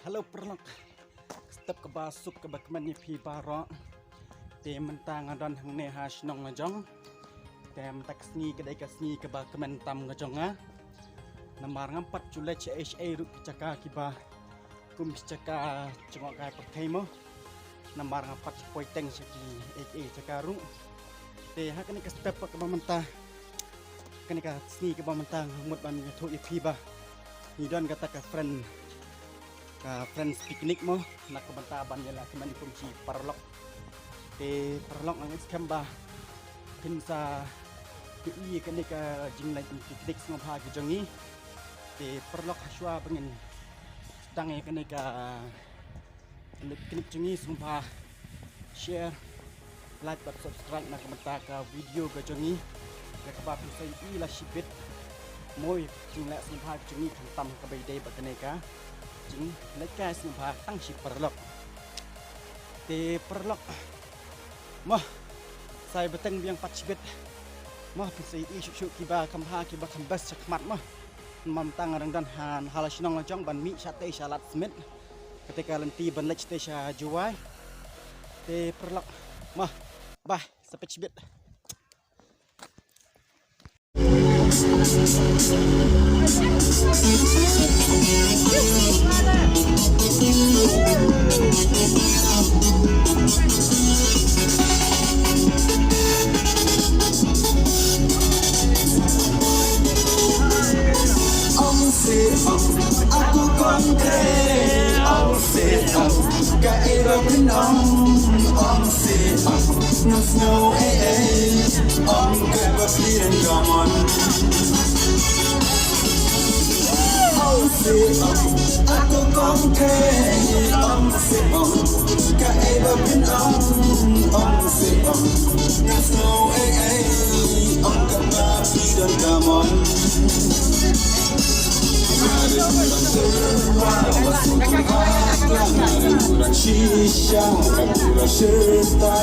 Halo perlok step ke basuk ke bakman ni pi barok te mentang adon hang ne ha snong ngajong te mentak sni ke dai ka sni ke bakman tam ngajong a namar ngampat jule CHA ru caka kiba kum caka cengok kai perthai mo namar ngampat poi teng seki HA caka ru te ha kan ke step ke mentah kan ka sni ke mentang mut ban thu pi ba ni don kata ka friend friends picnic mo nak kebantaban nila keman di kunci paralok te paralok ang iskamba pinsa i kan ka jinglai picnic ngom ha ki jongi te paralok haswa bengin tangi kan ka picnic jongi sumpa share like dan subscribe nak kebantaka video ka jongi ka ba pinsa i la shibit moi jinglai sumpa jongi tam ka bai dei bakaneka jing lekai sumpa tang si paralok te paralok mah saya beteng biang pacibet mah pisai isu kiba kamha kiba kambas cakmat mah mam tang arang dan han halasinong lajong ban mi sate salat smit ketika lenti ban lech te sha juai te paralok mah bah sapacibet Aku kontre ông sẽ cả era bên ông sẽ no snow ông cái bắp biển come on ông sẽ aku kontre ông sẽ cả era bên ông sẽ no snow ông cái bắp biển come on Shisha, pura seta.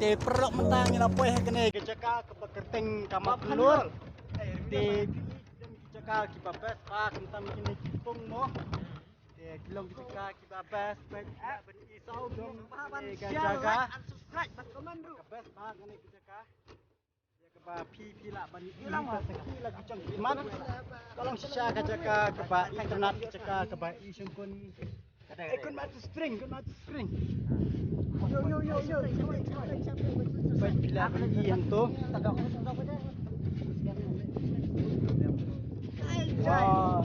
te perlok mentang ina poe kene ke jaka ke bekerteng ka Mawphanlur te jaka ki babas pa kentam kini kipung mo te kilong ki jaka ki babas ben isau dong ke jaga subscribe bat komen bro babas pa kene ki jaka ya ke ba pi la ban ilang sekali lagi cong man tolong sisa ke jaka ke ba internet ke jaka ke ba isungkun kun matu spring yo baik bila beli yang tu wah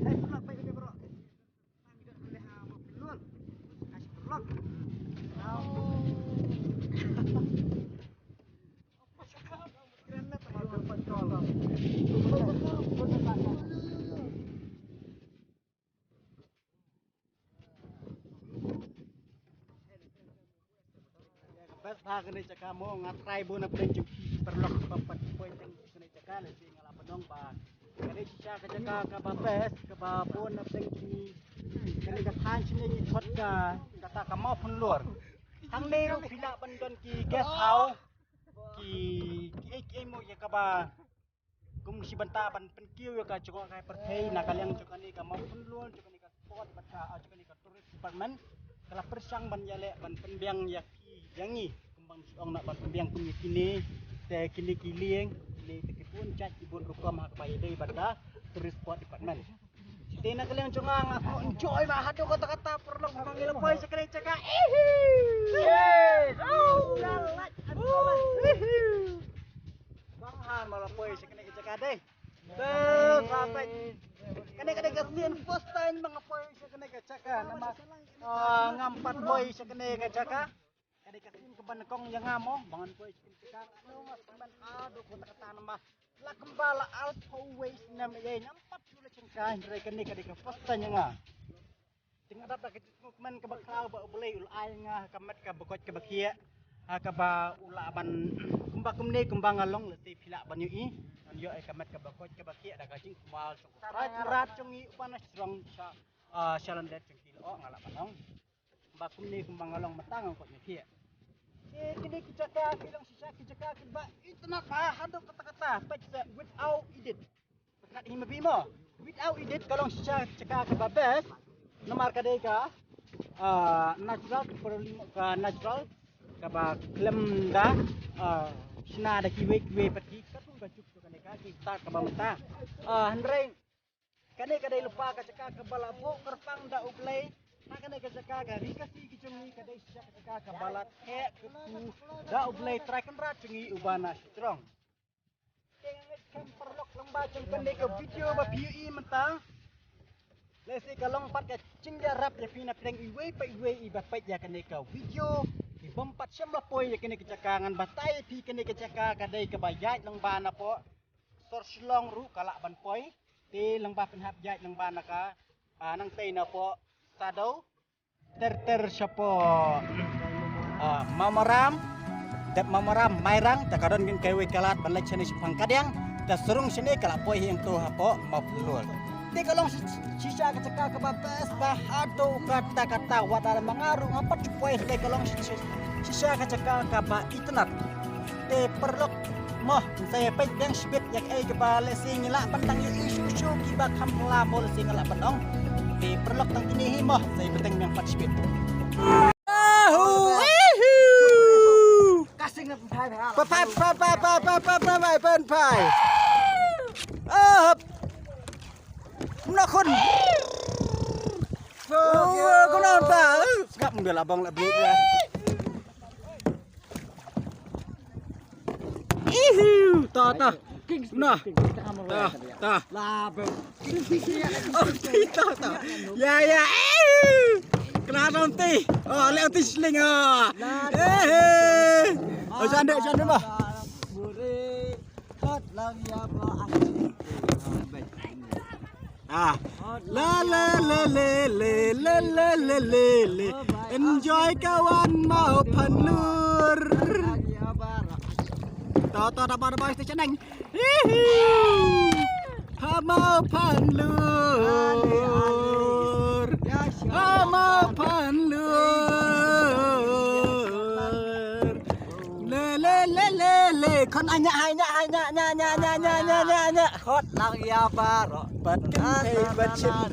perlok baik bro kami dah boleh Mawphanlur kasih perlok pas kene caka mo ngatrai bo na penjuk perlok papat poin teng kene caka le sing ngala penong ba kene cia ka caka ka bapes ka ba pon na teng kene ka than sini thot ka kata ka Mawphanlur hang ne ru pila bandon ki guest house ki mo ya ka ba kum si banta ban penkiu ya ka cokok kai perthei na kaliang cokok ni ka Mawphanlur cokok ni ka spot bata cokok ni ka tourist department kala persang ban yale ban pembiang ya ki yangi kembang siong nak ban pembiang punya kini te kini kiling ni tekipun cat ibun rukam hak pai dei banda tourist spot department te na kaliang cokok aku enjoy bah hadu kata-kata perlu panggil boy sekali cakap oh galat banghan malah boy sekali cakap deh sampai kene kasihan first time mga boy sekene cakap nama ngampat boy sekene cakap kene kasihan kebanekong yang ngamo bangan boy sekene cakap anu mas man aduh kata-kata nama la kembala out always nam ye nyampat dulu cengkah dari kene first time nga tinggal dapat man ke bakau ba boleh ulai nga kamat ka bakot ke bakia ka ba ulaban kembang along leti pila banyu i yo kamat ka bakot ke bakia da gajing kumal rat cungi upana strong shalan det cengki lo ngala panong kembang along matang ko nyekia kini kicaka kilang sisa kicaka kiba itna pa hado kata-kata without edit nak himabimo without edit kalau sisa kicaka kiba best nomor kadai ka natural perlu ka natural ka ba klem da sina da kiwe pati katung gajuk tu kan ka kita ka ba mata handreng kadai lupa ka caka ka balabo kerpang da ublay nakane ka caka ka rikasi kicungi kadai sisa caka ka balat he ku da ublay tracken rat cungi ubana strong kengen perlok lembah cengkende ka video ba PUE mentang lesi kalong pat ka cingja rap ya pina pleng iwe pa iwe ibat pat ya kene ka video ibompat syam lapoy ya kene kecakangan batai pi kene kecaka kadai ka bayat lang bana po sorslong ru kala ban poy ti lang ba penhap jat lang bana ka nang tay na po sadaw ter syapo mamaram dat mamaram mairang takaron gin kaiwe kalat ban lek sini sipang kadyang ta surung sini kala poy yang tu hapo Mawphanlur di kalong sisa kecaka kebabas bahado kata-kata wadala mengaruh apa cupoy di kalong sisa kecaka kaba internet di perlok moh saya pedang speed yak ai kebale singila pandang isu kiba kamla mol singila pandong di perlok tang ini moh saya pedang yang 4 speed kasing na pai nak kon kau nampak ngap mobil abang nak beli dah ta nah ta lah ta ya kena nanti lek nanti sling jande bah hot lang ya ba le enjoy kawan Mawphanlur ta dapat station nang Mawphanlur le kon anya hot lang ya baro bat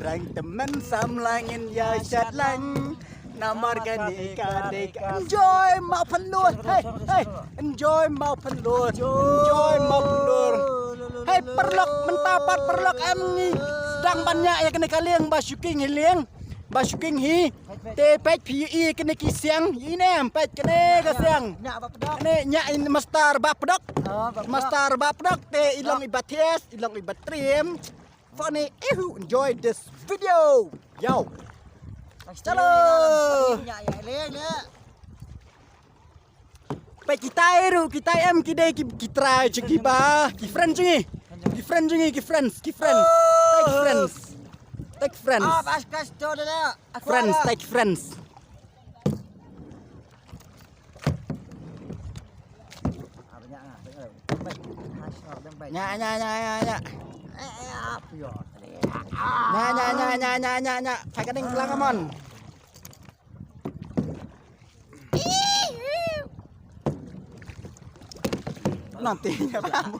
rang teman samlangin ya chat lang namar gani kadek enjoy Mawphanlur hey enjoy Mawphanlur hey perlok mentapat perlok amni sedang banyak ya kena kaliang basuking hi te pet PUE kena kisiang ini pet kena kasiang nya in master bapdok te ilong ibaties ilong ibatrim funny enjoy this video yo chalo pe kita em kidai kita cegi ba ki friends take friends take friends Phải cái đinh lang amon. Nantinya kamu.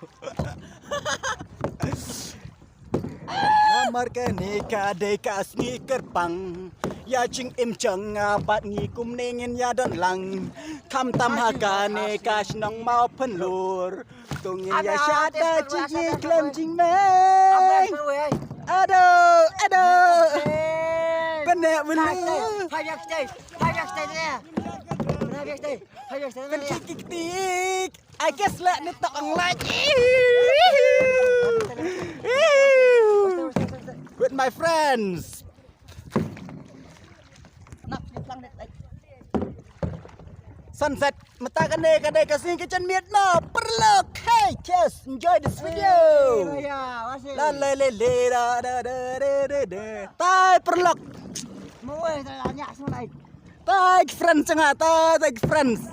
Namar ke nika deka sni kerpang. Ya ching im chang bat ngi kum ningin ya don lang. Kam tam haka neka shnong Mawphanlur. Tungin ya syata ching klem ching meng. Aduh. Benek bener. Tik. I guess let ni tak like. With my friends. Sunset mata kane kadai kasih kican miat no paralok. Hey, just enjoy this video. La la la la. Tai paralok. Tai friends cengat, tai friends.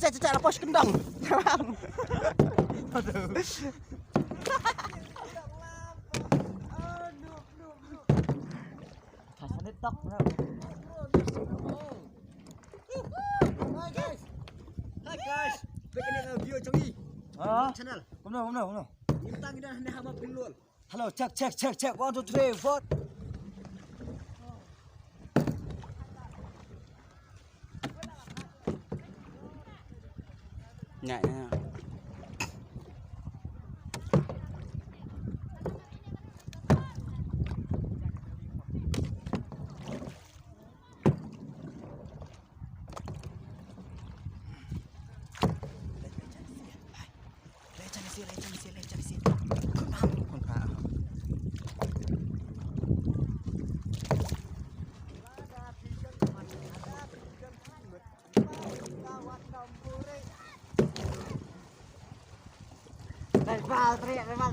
Cecak lepas kendang. Hi guys, bikin video canggih. Channel. Benar. Bintang dah hendak Mawphanlur. Hello, check. 1 2 3 4. Nhẹ.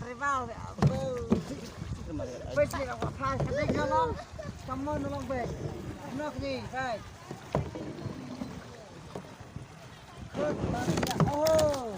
Rival. Bây giờ là quả phai cái đinh nó cảm ơn nó long về nước gì đây Woo!